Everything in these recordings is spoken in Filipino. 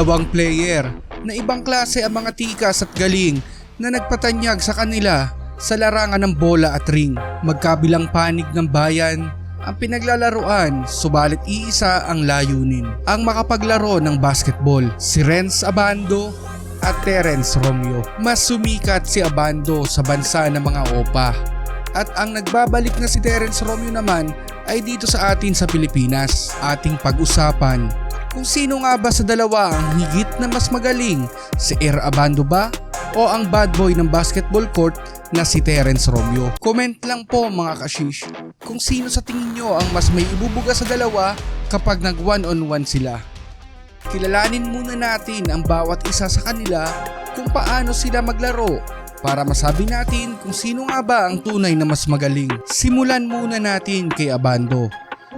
Dalawang player na ibang klase ang mga tikas at galing na nagpatanyag sa kanila sa larangan ng bola at ring. Magkabilang panig ng bayan ang pinaglalaruan, subalit iisa ang layunin, ang makapaglaro ng basketball. Si Renz Abando at Terence Romeo. Mas sumikat si Abando sa bansa ng mga OPA. At ang nagbabalik na si Terence Romeo naman ay dito sa atin sa Pilipinas. Ating pag-usapan kung sino nga ba sa dalawa ang higit na mas magaling, si Abando ba o ang bad boy ng basketball court na si Terence Romeo. Comment lang po mga kashish kung sino sa tingin nyo ang mas may ibubuga sa dalawa kapag nag one-on-one sila. Kilalanin muna natin ang bawat isa sa kanila kung paano sila maglaro para masabi natin kung sino nga ba ang tunay na mas magaling. Simulan muna natin kay Abando.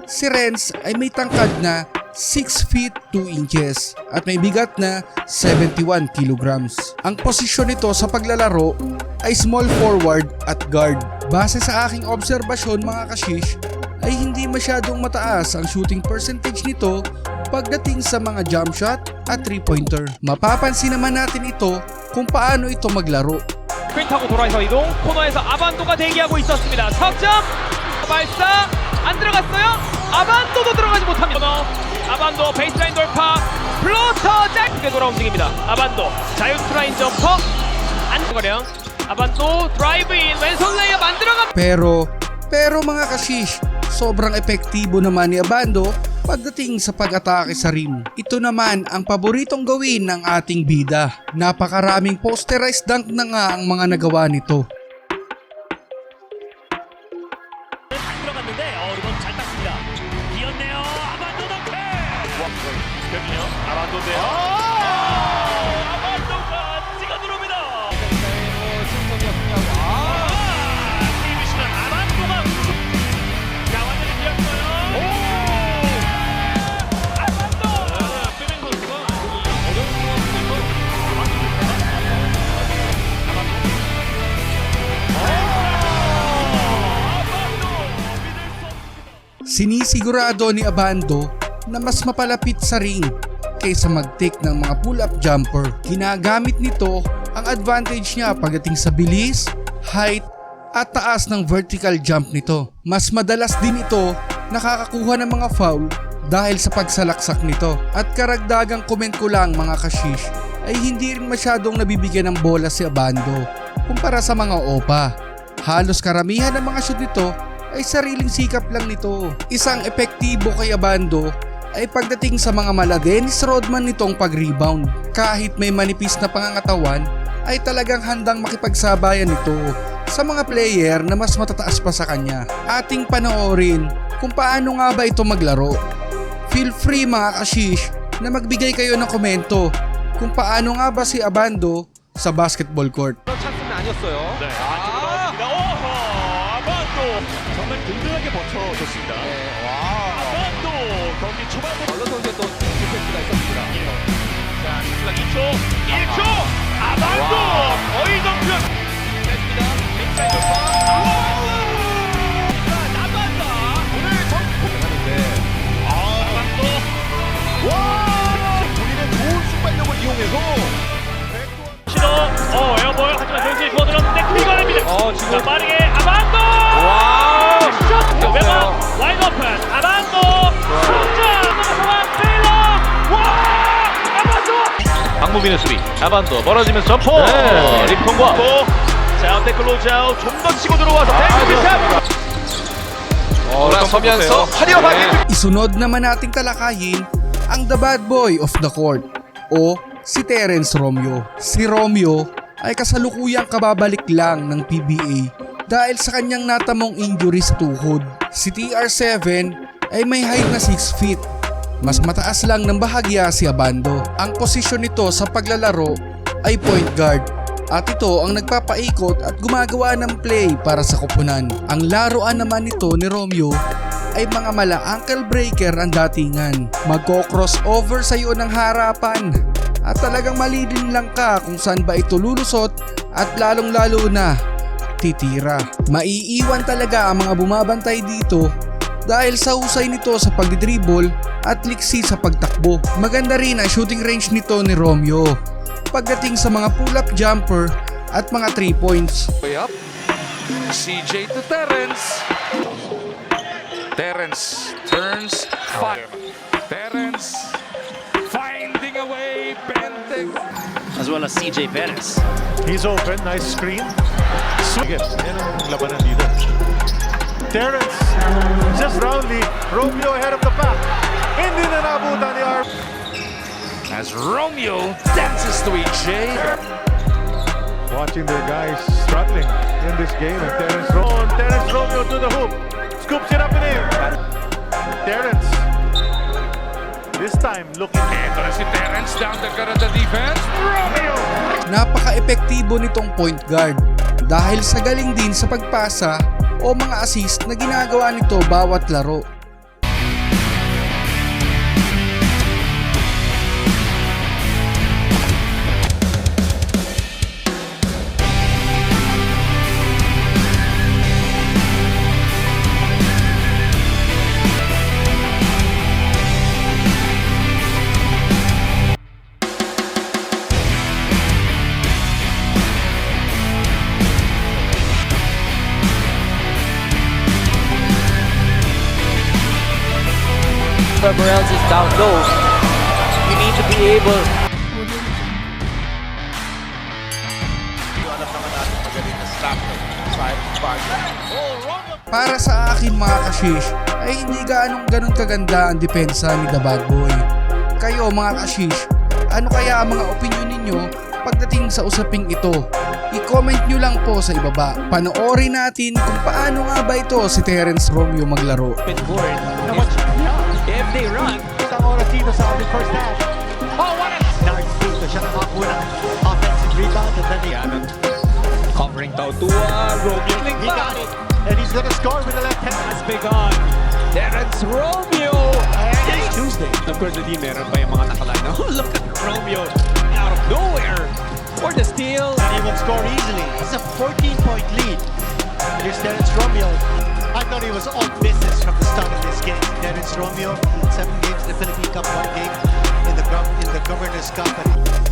Si Renz ay may tangkad na 6 feet 2 inches at may bigat na 71 kilograms. Ang posisyon nito sa paglalaro ay small forward at guard. Base sa aking obserbasyon mga kashish, ay hindi masyadong mataas ang shooting percentage nito pagdating sa mga jump shot at 3-pointer. Mapapansin naman natin ito kung paano ito maglaro. 스크린 타고 돌아서 이동 코너에서 아반도가 대기하고 있었습니다. 석점 발사 안 들어갔어요. 아반도도 들어가지 못합니다. 아반도 베이스라인 돌파 플로터 짧게 돌아 움직입니다. 아반도 자유투 라인 점퍼 안거령 아반도 드라이브인 왼손 레이업 안 들어갑니다. Pero mga kashish, sobrang epektibo naman ni Abando pagdating sa pag-atake sa rim. Ito naman ang paboritong gawin ng ating bida. Napakaraming posterized dunk na nga ang mga nagawa nito. 들어갔는데 이번 잘 땄습니다. 비었네요. 아반도 덩크. 됐네요. 아반도인데요. 아반도가 찍어 들어옵니다. TBC는 아반도가 나와는 뛰었어요. 아반도. 빼맨 선수가 어려운 Sinisigurado ni Abando na mas mapalapit sa ring kaysa mag-take ng mga pull-up jumper. Ginagamit nito ang advantage niya pagdating sa bilis, height at taas ng vertical jump nito. Mas madalas din ito nakakakuha ng mga foul dahil sa pagsalaksak nito. At karagdagang comment ko lang mga kashish ay hindi rin masyadong nabibigyan ng bola si Abando kumpara sa mga OPA. Halos karamihan ng mga shoot nito ay sariling sikap lang nito. Isang epektibo kay Abando ay pagdating sa mga mala Dennis Rodman nitong pag-rebound. Kahit may manipis na pangangatawan ay talagang handang makipagsabayan nito sa mga player na mas matataas pa sa kanya. Ating panoorin kung paano nga ba ito maglaro. Feel free mga kashish na magbigay kayo ng komento kung paano nga ba si Abando sa basketball court. 찬스는 아니었어요. 네, 안쪽으로 넣었습니다. 오호, 아반도 정말 든든하게 버텨줬습니다. 아반도 경기 초반부터 얼른 선수의 또 디펜스가 있었습니다. 자, 시간 2초, 1초, 아반도 거의 정면. 됐습니다. 빅사이드 돌파. 나반다 오늘 정폭하는데 아반도 와 본인의 좋은 순발력을 이용해서. 에어볼 하지만 정신이 주어들었는데 긁어냅니다. 지금 빠르게 아반도 와우 슛 외곽 와이드 오픈 아반도 숫자 상황 테일러 와 아반도 박무빈의 수비 아반도 멀어지면서 점퍼 립통과 자 태클 로즈아웃 좀 더 치고 들어와서 뱅크샷 돌아서면서 화려하게 Isunod naman nating talakayin ang the bad boy of the court o si Terence Romeo. Si Romeo ay kasalukuyang kababalik lang ng PBA dahil sa kanyang natamong injury sa tuhod. Si TR7 ay may height na 6 feet. Mas mataas lang ng bahagya si Abando. Ang posisyon nito sa paglalaro ay point guard at ito ang nagpapaikot at gumagawa ng play para sa koponan. Ang laruan naman nito ni Romeo ay mga mala ankle breaker ang datingan. Magko-crossover sa iyo ng harapan at talagang malilin lang ka kung saan ba ito lulusot at lalong lalo na titira. Maiiwan talaga ang mga bumabantay dito dahil sa husay nito sa pagdidribble at liksi sa pagtakbo. Maganda rin ang shooting range nito ni Romeo pagdating sa mga pull-up jumper at mga 3 points. Way up. CJ to Terrence. Terrence turns 5. Terrence finding a way. Bending. As well as CJ Perez. He's open, nice screen. Swing it. Yan ang labanan dito. Terrence, just roundly, Romeo ahead of the pack. Hindi na nabutan ni Arm. As Romeo dances to EJ. Watching their guys struggling in this game. And Terrence Romeo to the hoop. Scoops it up in air. Terrence. This time looking. Ito na si Terrence down the Canada defense. Romeo! Napaka-epektibo nitong point guard dahil sa galing din sa pagpasa o mga assist na ginagawa nito bawat laro. Whoever else is down low, you need to be able. Para sa akin mga kashish ay hindi ganun kaganda ang depensa ni The Bad Boy. Kayo mga kashish, ano kaya ang mga opinion ninyo pagdating sa usaping ito? I-comment nyo lang po sa ibaba. Panoorin natin kung paano nga ba ito si Terrence Romeo maglaro. If they run, Isang oras dito sa ating first half. oh, what a Dito siya nakakuha ng offensive rebound. And then covering tao to Romeo. he got it. And he's gonna score with the left hand. That's big on. Terrence Romeo. And Tuesday. Of course, hindi meron pa yung mga nakaline. Oh, look at Romeo out of nowhere for the steal. And he will score easily. It's a 14-point lead. Here's Terrence Romeo. I thought he was all business from the start of this game. Terrence Romeo, 7 games in the Philippine Cup, 1 game in the Governor's Cup.